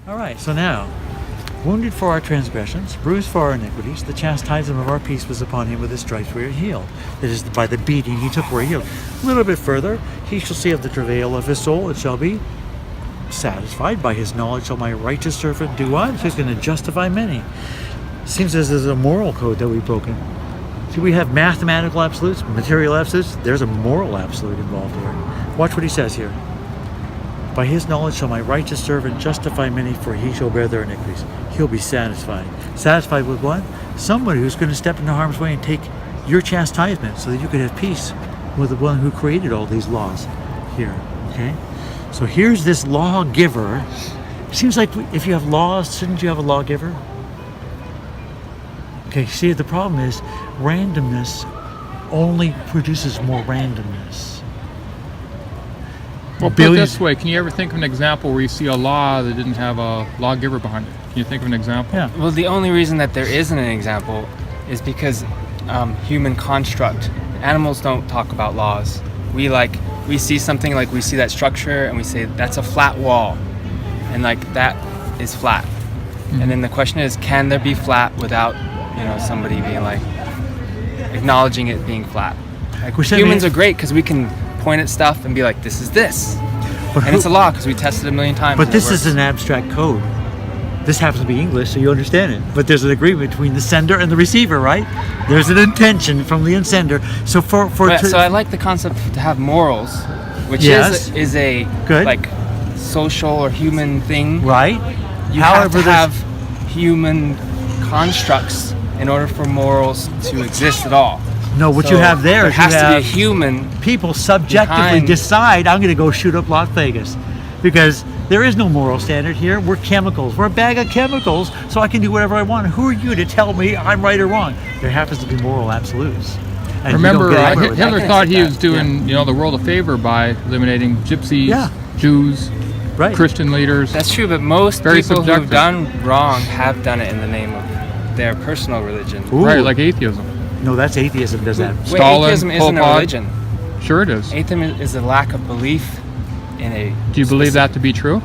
All right, so now, wounded for our transgressions, bruised for our iniquities, the chastisement of our peace was upon him, with his stripes we are healed. That is, by the beating he took, we're healed. A little bit further, he shall see of the travail of his soul, it shall be satisfied. By his knowledge shall my righteous servant do what? He's going to justify many. Seems as there's a moral code that we've broken. See, we have mathematical absolutes, material absolutes. There's a moral absolute involved here. Watch what he says here. By his knowledge shall my righteous servant justify many, for he shall bear their iniquities. He'll be satisfied. Satisfied with what? Somebody who's going to step into harm's way and take your chastisement so that you could have peace with the one who created all these laws here. Okay? So here's this lawgiver. It seems like if you have laws, shouldn't you have a lawgiver? Okay, see, the problem is randomness only produces more randomness. Well, put it this way, can you ever think of an example where you see a law that didn't have a lawgiver behind it? Can you think of an example? Yeah. Well, the only reason that there isn't an example is because human construct. Animals don't talk about laws. We see something, like we see that structure and we say that's a flat wall, and like that is flat. And then the question is, can there be flat without somebody being like acknowledging it being flat? Like, humans are great because we can point at stuff and be like, this is this, and it's a law because we tested a million times. But this is an abstract code. This happens to be English, so you understand it. But there's an agreement between the sender and the receiver, right? There's an intention from the sender. So so I like the concept to have morals, which is a good, like social or human thing, right? However, have human constructs in order for morals to exist at all. No, what you have there is has to be a human. People subjectively decide, I'm going to go shoot up Las Vegas, because there is no moral standard here. We're chemicals. We're a bag of chemicals, so I can do whatever I want. Who are you to tell me I'm right or wrong? There happens to be moral absolutes. And remember, Hitler thought he was doing the world a favor by eliminating gypsies, Jews, Christian leaders. That's true, but most people who've done wrong have done it in the name of their personal religion. Ooh. Right, like atheism. No, that's atheism, does that? Stalin, atheism isn't a religion. Sure it is. Atheism is a lack of belief in a... Do you believe that to be true?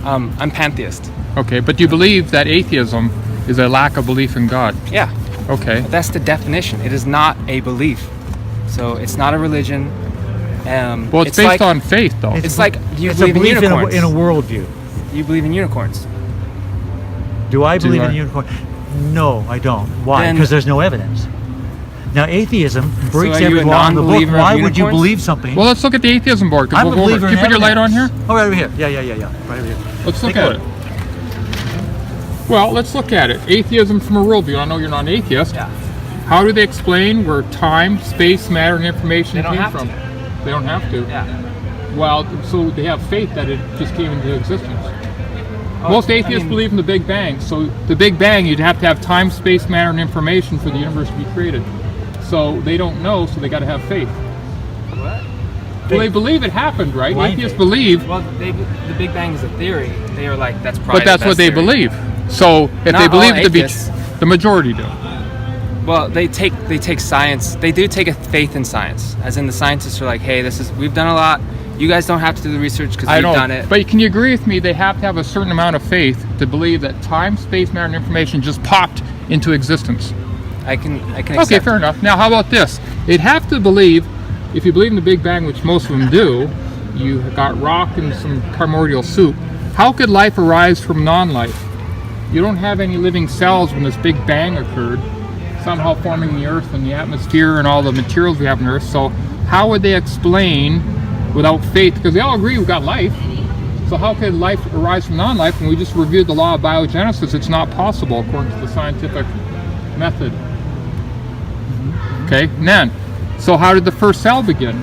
I'm pantheist. Okay, but do you believe that atheism is a lack of belief in God? Yeah. Okay. But that's the definition. It is not a belief. So it's not a religion. Well, it's based on faith, though. It's like, do you believe in unicorns? In a worldview. Do you believe in unicorns? Do I believe in unicorns? No, I don't. Why? Because there's no evidence. Now, atheism breaks every law in the book. Why would you believe something? Well, let's look at the atheism board. I'm a believer in Can you put your light on here? Oh, right over here. Yeah. Right over here. Let's look at it. Well, let's look at it. Atheism from a worldview. I know you're not an atheist. Yeah. How do they explain where time, space, matter, and information came from? They don't have to. Yeah. Well, so they have faith that it just came into existence. Most atheists believe in the Big Bang. So the Big Bang, you'd have to have time, space, matter, and information for the universe to be created. So they don't know, so they got to have faith. What? Well, they believe it happened, right? Atheists faith. believe. Well, the Big Bang is a theory. They are like, that's probably But that's what they believe. So if they believe it to be, the majority do. Well, they take science. They do take a faith in science, as in the scientists are like, hey, we've done a lot. You guys don't have to do the research because we've done it. But can you agree with me? They have to have a certain amount of faith to believe that time, space, matter, and information just popped into existence. I can accept. Okay, fair enough. Now, how about this? They'd have to believe, if you believe in the Big Bang, which most of them do, you got rock and some primordial soup. How could life arise from non-life? You don't have any living cells when this Big Bang occurred, somehow forming the Earth and the atmosphere and all the materials we have on Earth. So how would they explain without faith? Because they all agree we've got life. So how could life arise from non-life when we just reviewed the law of biogenesis? It's not possible according to the scientific method. Okay, and then, so how did the first cell begin?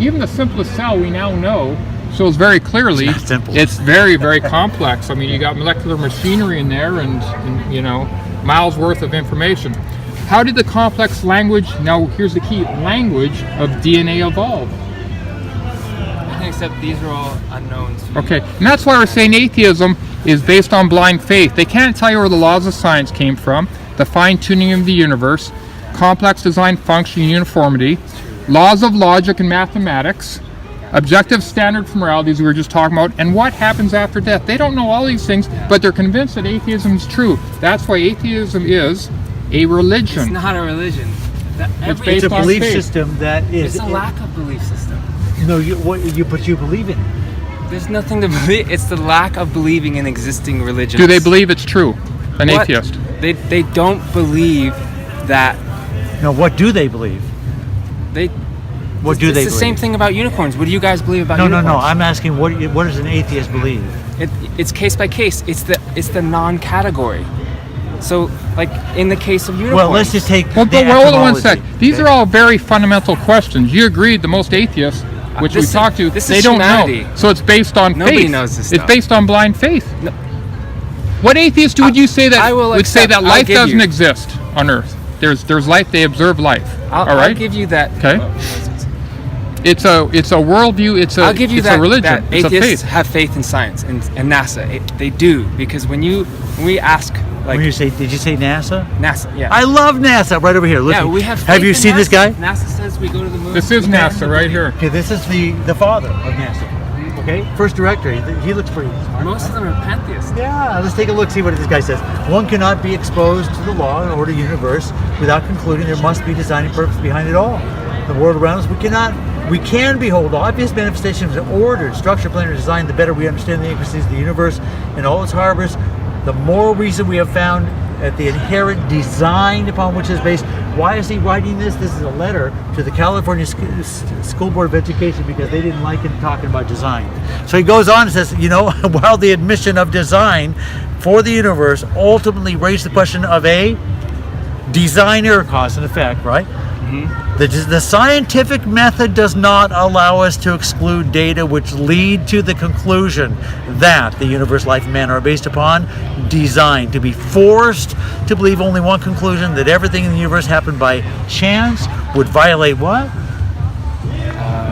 Even the simplest cell we now know shows very clearly it's very, very complex. I mean, you got molecular machinery in there and miles worth of information. How did the complex language, now here's the key, language of DNA evolve? Except these are all unknowns. Okay, and that's why we're saying atheism is based on blind faith. They can't tell you where the laws of science came from, the fine-tuning of the universe, complex design, function, uniformity, laws of logic and mathematics, objective standard for morality, as we were just talking about, and what happens after death. They don't know all these things, but they're convinced that atheism is true. That's why atheism is a religion. It's not a religion. It's It's based a on belief faith. system that is. It's a lack of belief system. No, but you believe in it. There's nothing to believe. It's the lack of believing in existing religions. Do they believe it's true? An What? atheist. They don't believe that No, what do they believe? they. What do they It's the same believe? thing about unicorns. What do you guys believe about No, unicorns? I'm asking what does an atheist believe? It's case by case. It's the non-category. So, like in the case of unicorns. Well, let's just take. Well, the but hold on one sec. etymology, These okay? are all very fundamental questions. You agreed the most atheists, which we This is- talked to, this they is don't humanity. know. So it's based on Nobody faith. knows this It's stuff. based on blind faith. No. What atheist would you say that I will would say accept- that I'll life give doesn't you- exist on Earth? There's life. They observe life. I'll right. give you that. Okay. It's a worldview. It's I'll give you it's that. a religion. That It's a atheists faith. have faith in science and NASA. They do, because when we ask, like, When you say, did you say NASA? NASA, yeah. I love NASA. Right over here. Listen. Yeah, we have. Have faith you in seen this guy? NASA. NASA says we go to the moon. This is NASA right here. Okay, this is the father of NASA. Okay, first director. He looks pretty smart. Most of them are pantheists. Yeah, let's take a look, see what this guy says. One cannot be exposed to the law and order universe without concluding there must be design and purpose behind it all. The world around us, we can behold obvious manifestations of order, structure, plan, or design. The better we understand the intricacies of the universe and all its harbors, the more reason we have found at the inherent design upon which it is based. Why is he writing this? This is a letter to the California School Board of Education because they didn't like him talking about design. So he goes on and says, while the admission of design for the universe ultimately raised the question of a designer, cause and effect, right? The scientific method does not allow us to exclude data which lead to the conclusion that the universe, life, and man are based upon design. To be forced to believe only one conclusion, that everything in the universe happened by chance, would violate what?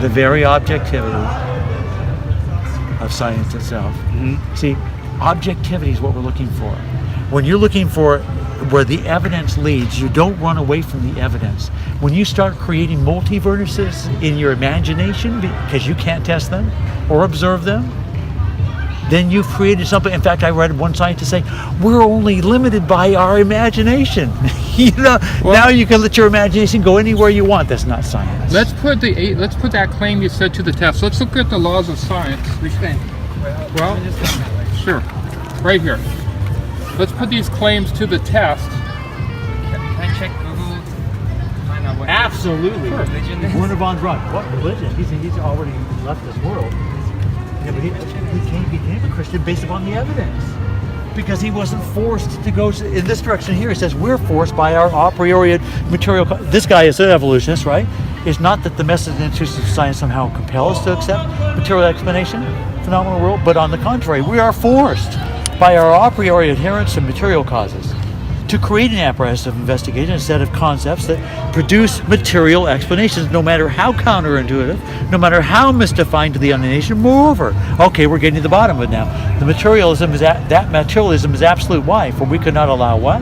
The very objectivity of science itself. See, objectivity is what we're looking for. When you're looking for where the evidence leads, you don't run away from the evidence. When you start creating multiverses in your imagination because you can't test them or observe them, then you've created something. In fact, I read one scientist say, we're only limited by our imagination. Now you can let your imagination go anywhere you want. That's not science. Let's put that claim you said to the test. Let's look at the laws of science. Which thing? Well, sure, right here. Let's put these claims to the test. Can I check Google to find out what Absolutely. religion is? Werner von Braun. What religion? He's already left this world. Yeah, but he became a Christian based upon the evidence. Because he wasn't forced to go in this direction here. He says we're forced by our a priori material. This guy is an evolutionist, right? It's not that the methods and institutions of science somehow compel us to accept material explanation, phenomenal world, but on the contrary, we are forced by our a priori adherence to material causes to create an apparatus of investigation, a set of concepts that produce material explanations, no matter how counterintuitive, no matter how mystifying to the uninitiated. Moreover, okay, we're getting to the bottom of it now. The materialism is that materialism is absolute. Why? For we could not allow what?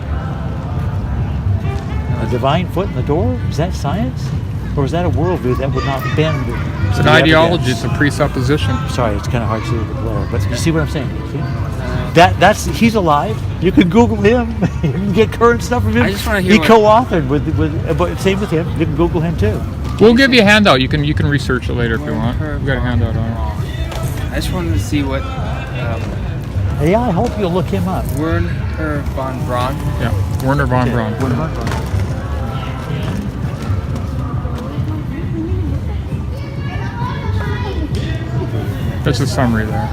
A divine foot in the door? Is that science? Or is that a worldview that would not bend? It's an ideology. It's a presupposition. Sorry, it's kind of hard to see with the glare, but you see what I'm saying? See? He's alive. You can Google him. You can get current stuff from him. I just want to hear He what- co-authored but same with him. You can Google him too. We'll give you a handout. You can research it later if you want. We've got a handout on it. I just wanted to see what Hey, I hope you'll look him up. Werner von Braun. Yeah, Werner von Braun. Werner von Braun. That's a summary there.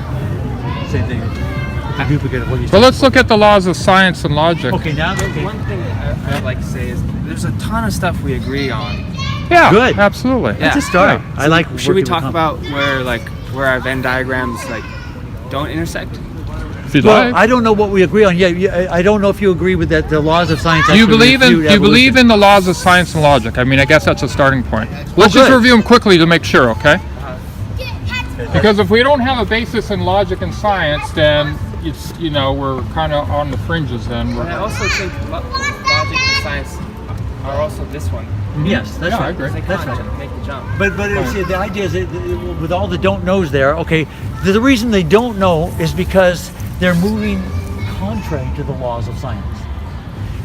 Same thing. A duplicate of what you But said. let's look at the laws of science and logic. Okay, now okay. One thing I'd like to say is there's a ton of stuff we agree on. Yeah, Good. absolutely. Yeah. It's a start. Yeah. I like. Should we working talk with about where our Venn diagrams don't intersect? If you'd Well, like. I don't know what we agree on. Yeah, I don't know if you agree with that. The laws of science. Do you actually believe refute evolution. in the laws of science and logic? I mean, I guess that's a starting point. Let's just good. review them quickly to make sure, okay? Because if we don't have a basis in logic and science, then it's we're kind of on the fringes. Then And I also think logic and science are also this one. Yes, that's Yeah, I right. agree. They That's can't right. make the jump. But Right. see, the idea is that with all the don't knows there, okay, the reason they don't know is because they're moving contrary to the laws of science.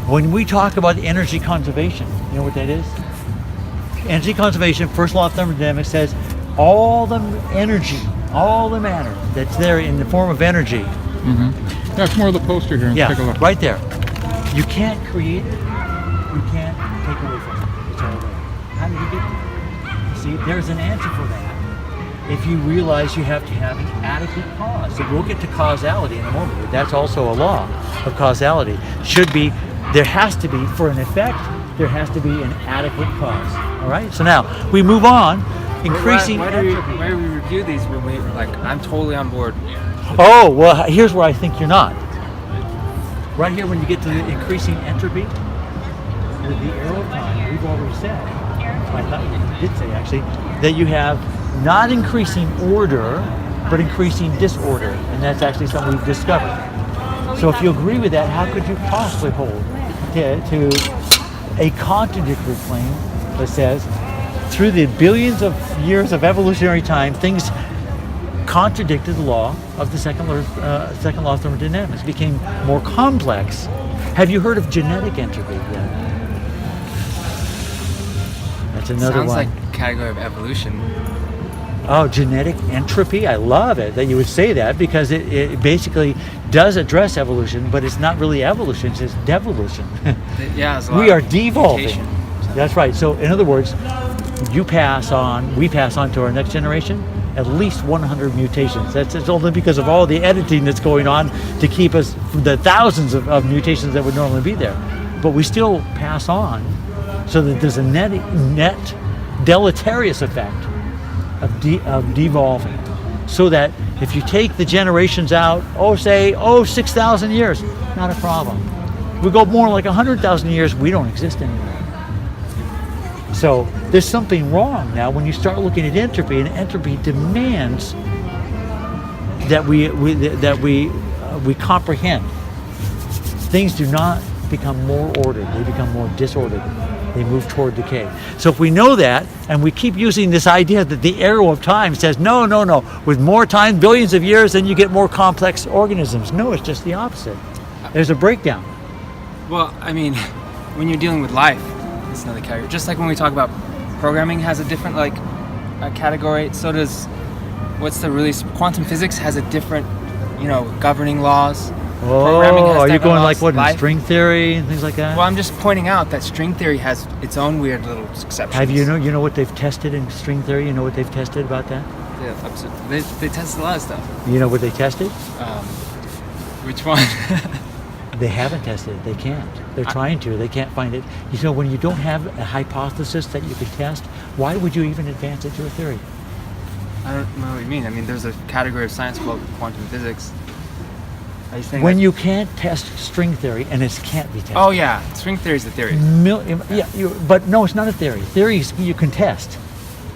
When we talk about energy conservation, you know what that is? Energy conservation, first law of thermodynamics says all the energy, all the matter that's there in the form of energy, That's more of the poster here. yeah, Take a look. right there. You can't create it, you can't take away from it. It's all there. How did you get there? See, there's an answer for that. If you realize you have to have an adequate cause. So we'll get to causality in a moment, but that's also a law of causality. Should be, there has to be, for an effect, there has to be an adequate cause. All right? So now, we move on, increasing why do entropy. we review these when we like? I'm totally on board. Oh, well, here's where I think you're not. Right here, when you get to the increasing entropy, with the arrow of time, we've already said, I thought you did say actually, that you have not increasing order, but increasing disorder. And that's actually something we've discovered. So if you agree with that, how could you possibly hold to a contradictory claim that says, through the billions of years of evolutionary time, things contradicted the law of the second law of thermodynamics, became more complex. Have you heard of genetic entropy yet? That's another Sounds one. like a category of evolution. Oh, genetic entropy? I love it that you would say that, because it basically does address evolution, but it's not really evolution, it's devolution. Yeah, there's a lot We are of devolving. mutation. That's right. So in other words, we pass on to our next generation at least 100 mutations. That's it's only because of all the editing that's going on to keep us from the thousands of mutations that would normally be there. But we still pass on, so that there's a net deleterious effect of devolving. So that if you take the generations out, 6,000 years, not a problem. We go more like 100,000 years, we don't exist anymore. So there's something wrong now when you start looking at entropy, and entropy demands that we comprehend. Things do not become more ordered; they become more disordered. They move toward decay. So if we know that, and we keep using this idea that the arrow of time says, no, with more time, billions of years, then you get more complex organisms. No, it's just the opposite. There's a breakdown. Well, I mean, when you're dealing with life, it's another category. Just like when we talk about programming has a different category, so does quantum physics has a different, governing laws. Programming has Oh, are you different going laws. like what, in Life- string theory and things like that? Well, I'm just pointing out that string theory has its own weird little exceptions. Have you know what they've tested in string theory? You know what they've tested about that? Yeah, absolutely. They tested a lot of stuff. You know what they tested? Which one? They haven't tested it. They can't. They're trying to. They can't find it. When you don't have a hypothesis that you could test, why would you even advance it to a theory? I don't know what you mean. I mean, there's a category of science called quantum physics. Are you saying When that- you can't test string theory, and it can't be tested. Oh yeah, string theory is the theory. But no, it's not a theory. Theories you can test.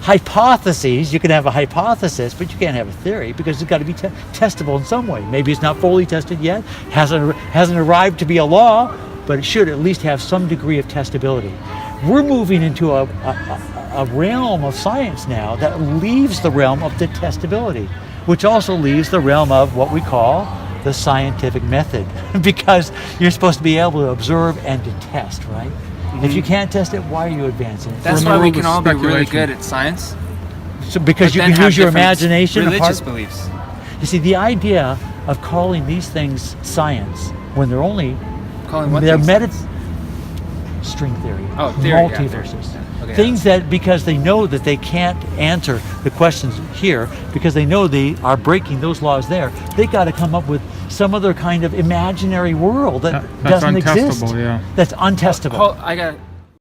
Hypotheses, you can have a hypothesis, but you can't have a theory because it's got to be testable in some way. Maybe it's not fully tested yet, hasn't arrived to be a law, but it should at least have some degree of testability. We're moving into a realm of science now that leaves the realm of the testability, which also leaves the realm of what we call the scientific method, because you're supposed to be able to observe and to test, right? If you can't test it, why are you advancing it? That's We're why we moving can all be really speculation. good at science. So because but you then can have use your different imagination. Religious apart- beliefs. You see, the idea of calling these things science when they're only Calling what they're things science? string theory, Oh, theory, yeah, multiverses, theory. Okay, things that because they know that they can't answer the questions here, because they know they are breaking those laws there, they got to come up with some other kind of imaginary world that That's doesn't exist. untestable, yeah. That's untestable. I got